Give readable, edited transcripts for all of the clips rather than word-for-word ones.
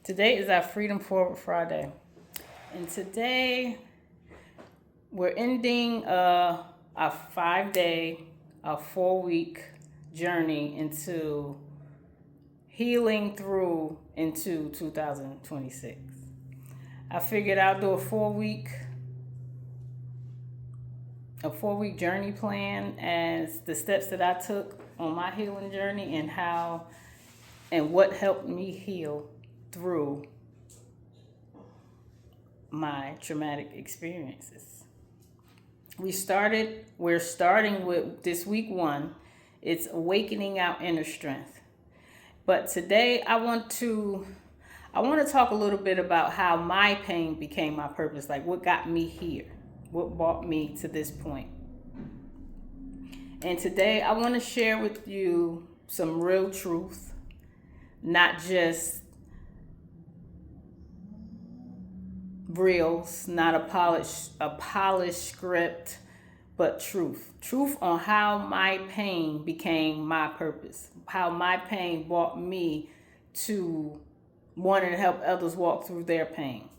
Today is our Freedom Forward Friday. And today we're ending our 5-day, our 4-week journey into healing through into 2026. I figured I'll do a 4-week journey plan as the steps that I took on my healing journey and what helped me heal through my traumatic experiences. We're starting with this week 1. It's awakening our inner strength. But today I want to talk a little bit about how my pain became my purpose, like what got me here, what brought me to this point. And today I want to share with you some real truth, not just reels, not a polished script, but truth on how my pain became my purpose, how my pain brought me to wanting to help others walk through their pain.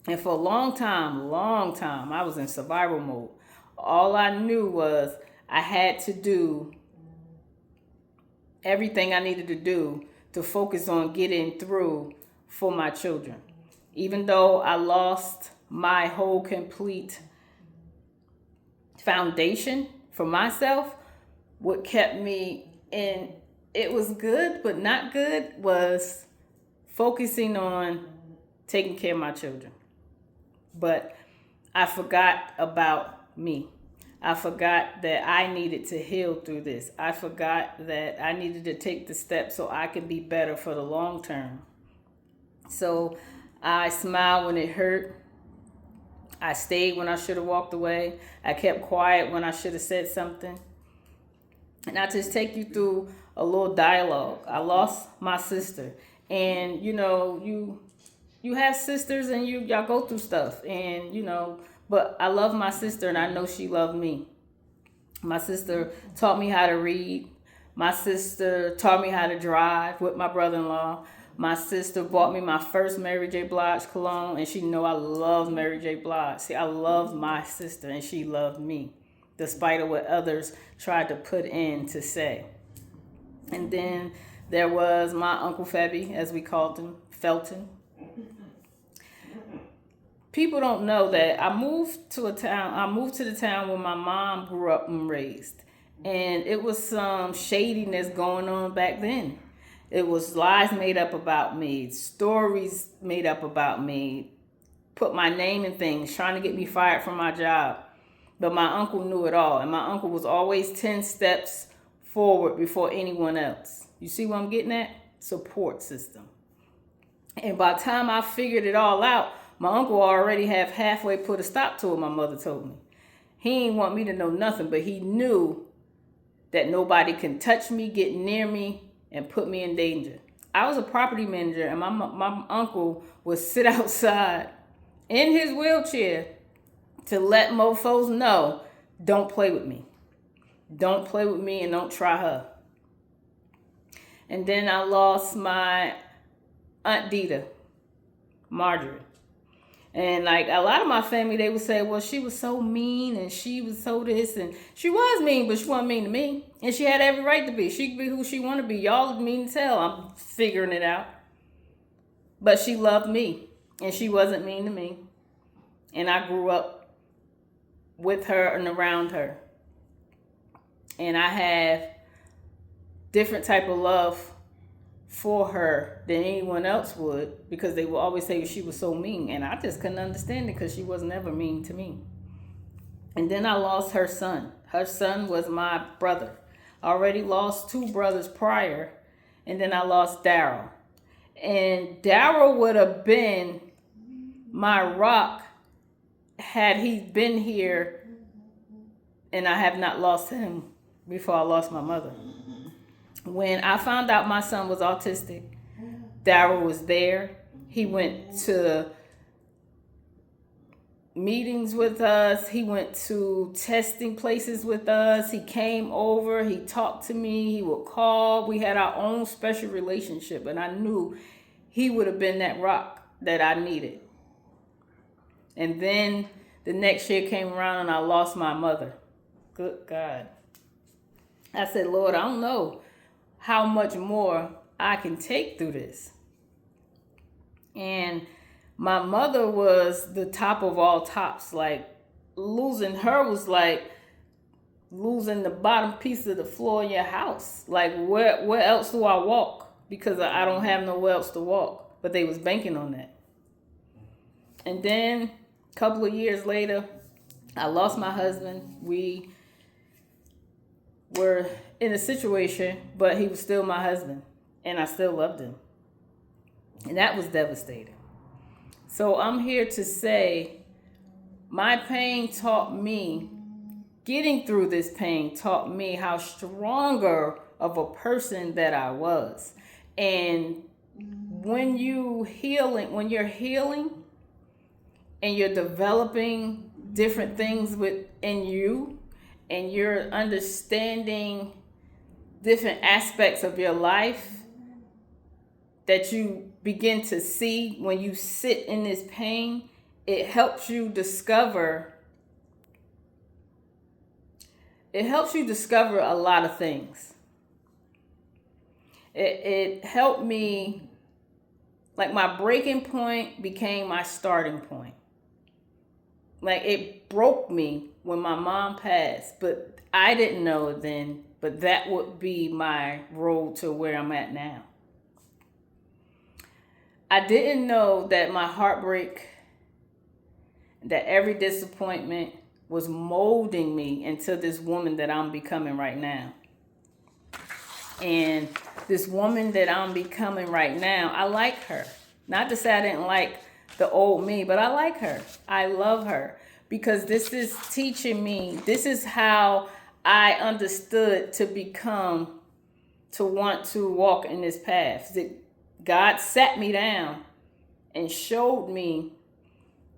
And for a long time, I was in survival mode. All I knew was I had to do everything I needed to do to focus on getting through for my children. Even though I lost my whole complete foundation for myself, what kept me in, it was good but not good, was focusing on taking care of my children. But I forgot about me. I forgot that I needed to heal through this. I forgot that I needed to take the steps so I could be better for the long term. So I smiled when it hurt. I stayed when I should have walked away. I kept quiet when I should have said something. And I just take you through a little dialogue. I lost my sister. And you have sisters and y'all go through stuff. And but I love my sister and I know she loved me. My sister taught me how to read. My sister taught me how to drive with my brother-in-law. My sister bought me my first Mary J. Blige cologne, and she know I love Mary J. Blige. See, I loved my sister, and she loved me, despite of what others tried to put in to say. And then there was my Uncle Febby, as we called him, Felton. People don't know that I moved to the town where my mom grew up and raised. And it was some shadiness going on back then. It was lies made up about me, stories made up about me, put my name in things, trying to get me fired from my job. But my uncle knew it all, and my uncle was always 10 steps forward before anyone else. You see what I'm getting at? Support system. And by the time I figured it all out, my uncle already have halfway put a stop to it, my mother told me. He didn't want me to know nothing, but he knew that nobody can touch me, get near me, and put me in danger. I was a property manager, and my uncle would sit outside in his wheelchair to let mofos know, don't play with me. Don't play with me and don't try her. And then I lost my Aunt Dita, Marjorie. And like a lot of my family, they would say, well, she was so mean and she was so this, and she was mean, but she wasn't mean to me. And she had every right to be. She could be who she wanted to be. Y'all mean to tell. I'm figuring it out. But she loved me and she wasn't mean to me. And I grew up with her and around her. And I have different type of love for her than anyone else would, because they will always say she was so mean, and I just couldn't understand it because she was never mean to me. And then I lost her son. Her son was my brother. I already lost 2 brothers prior, and then I lost Daryl. And Daryl would have been my rock had he been here, and I have not lost him before I lost my mother. When I found out my son was autistic, Daryl was there. He went to meetings with us. He went to testing places with us. He came over. He talked to me. He would call. We had our own special relationship. And I knew he would have been that rock that I needed. And then the next year came around and I lost my mother. Good God. I said, Lord, I don't know how much more I can take through this. And my mother was the top of all tops. Like, losing her was like losing the bottom piece of the floor in your house. Like, where else do I walk? Because I don't have nowhere else to walk. But they was banking on that. And then a couple of years later, I lost my husband. We were in a situation, but he was still my husband. And I still loved him. And that was devastating. So I'm here to say my pain taught me, getting through this pain taught me how stronger of a person that I was. And when you're healing and you're developing different things within you and you're understanding different aspects of your life that you begin to see when you sit in this pain, it helps you discover a lot of things. It helped me, like my breaking point became my starting point. Like it broke me when my mom passed, but I didn't know it then, but that would be my road to where I'm at now. I didn't know that my heartbreak, that every disappointment was molding me into this woman that I'm becoming right now. And this woman that I'm becoming right now, I like her. Not to say I didn't like the old me, but I like her. I love her because this is teaching me, this is how I understood to want to walk in this path. God sat me down and showed me,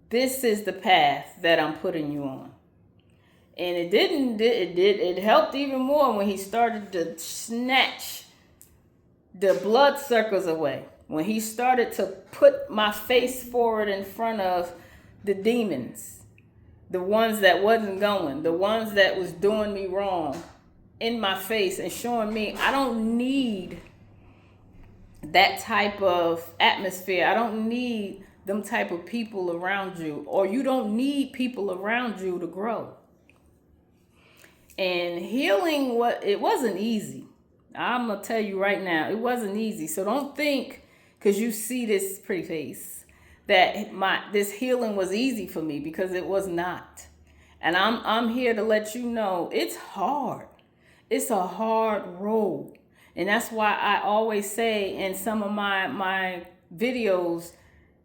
this is the path that I'm putting you on. And it helped even more when he started to snatch the blood circles away. When he started to put my face forward in front of the demons, the ones that wasn't going, the ones that was doing me wrong, in my face and showing me I don't need that type of atmosphere. I don't need them type of people around you, or you don't need people around you to grow. And healing, it wasn't easy. I'm going to tell you right now, it wasn't easy. So don't think, because you see this pretty face, that this healing was easy for me, because it was not. And I'm here to let you know it's hard. It's a hard road. And that's why I always say in some of my videos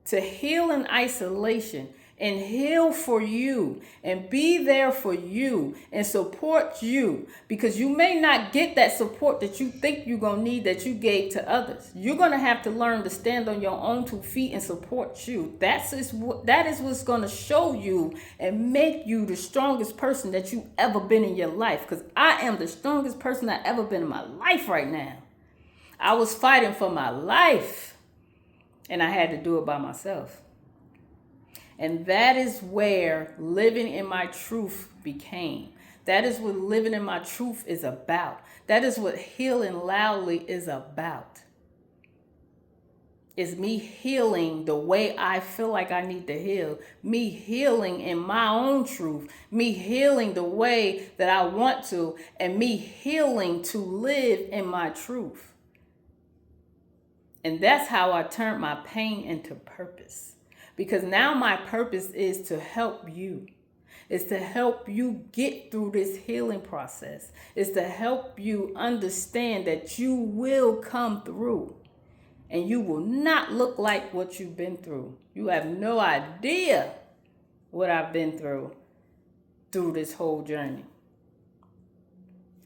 to heal in isolation and heal for you and be there for you and support you, because you may not get that support that you think you're going to need that you gave to others. You're going to have to learn to stand on your own 2 feet and support you. That is what's going to show you and make you the strongest person that you ever been in your life, because I am the strongest person I ever been in my life right now. I was fighting for my life and I had to do it by myself. And that is where living in my truth became. That is what living in my truth is about. That is what healing loudly is about. It's me healing the way I feel like I need to heal. Me healing in my own truth. Me healing the way that I want to. And me healing to live in my truth. And that's how I turned my pain into purpose. Because now my purpose is to help you. It's to help you get through this healing process. It's to help you understand that you will come through. And you will not look like what you've been through. You have no idea what I've been through this whole journey.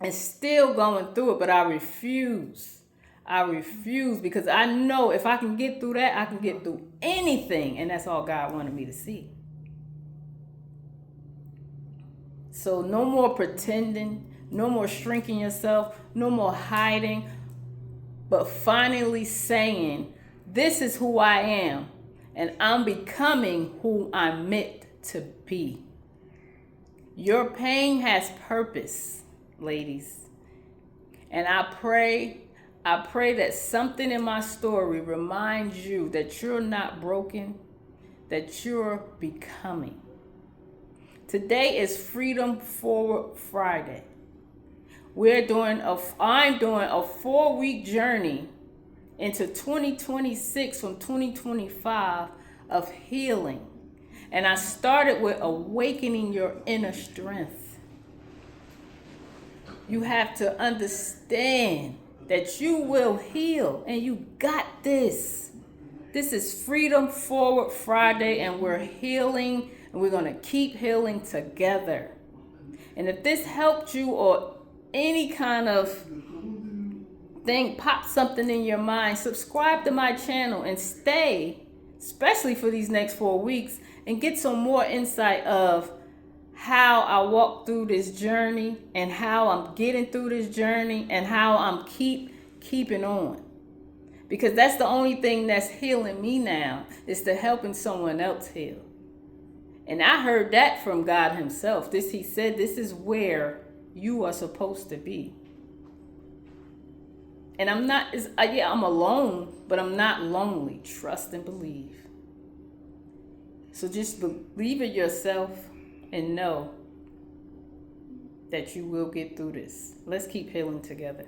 And still going through it, but I refuse. Because I know if I can get through that, I can get through anything. And that's all God wanted me to see. So no more pretending, no more shrinking yourself, no more hiding, but finally saying, This is who I am, and I'm becoming who I'm meant to be. Your pain has purpose, ladies. And I pray that something in my story reminds you that you're not broken, that you're becoming. Today is Freedom Forward Friday. I'm doing a 4-week journey into 2026 from 2025 of healing. And I started with awakening your inner strength. You have to understand that you will heal, and you got this. This is Freedom Forward Friday, and we're healing, and we're going to keep healing together. And if this helped you, or any kind of thing pop something in your mind, subscribe to my channel and stay, especially for these next 4 weeks, and get some more insight of how I walk through this journey, and how I'm getting through this journey, and how I'm keeping on. Because that's the only thing that's healing me now, is to helping someone else heal. And I heard that from God himself. He said, this is where you are supposed to be. And I'm not, I'm alone, but I'm not lonely. Trust and believe. So just believe in yourself and know that you will get through this. Let's keep healing together.